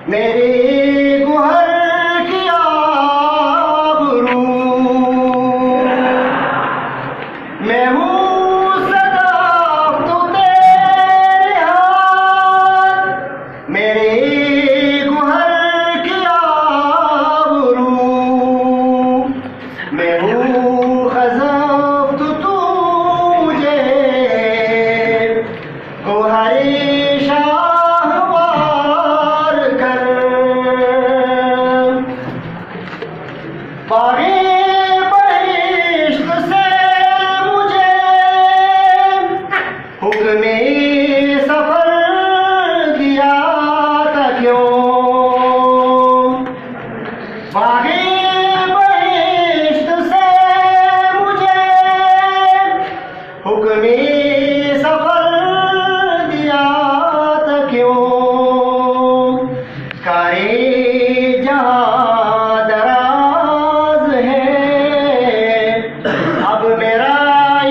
मेरी गुहर की आबरू, मैं हूँ सदा तो तेरे हाथ। मेरी गुहर की आबरू, मैं हूँ खज़फ तो तुझे गुहरे बागे बहिश्त से मुझे हुक्मे सफर दिया था क्यों। बागे बहिश्त से मुझे हुक्मे सफर दिया था क्यों। कारे जहां अब मेरा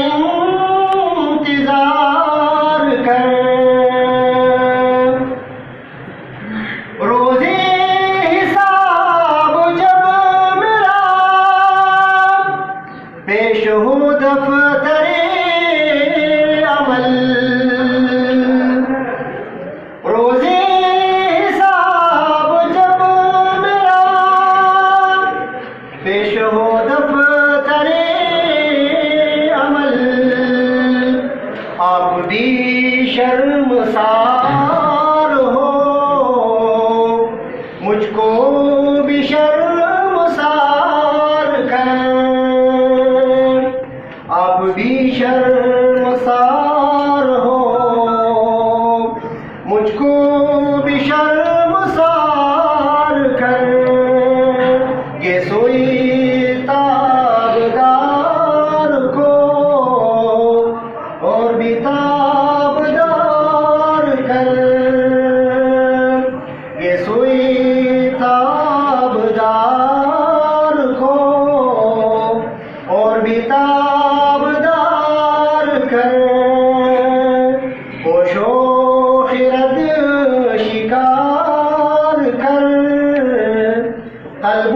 इंतजार कर। रोज़े हिसाब जब मेरा पेश हो दफ्तरे अमल। रोज़े हिसाब जब मेरा पेश हो दफ्तरे आप भी शर्मसार हो, मुझको भी शर्मसार कर। आप भी शर्मसार हो, मुझको भी शर्मसार कर। ये सोई ताबदार को और भी ताबदार कर। ये सोई ताबदार को और भी ताबदार कर। होशो खिरद शिकार कर, कल्ब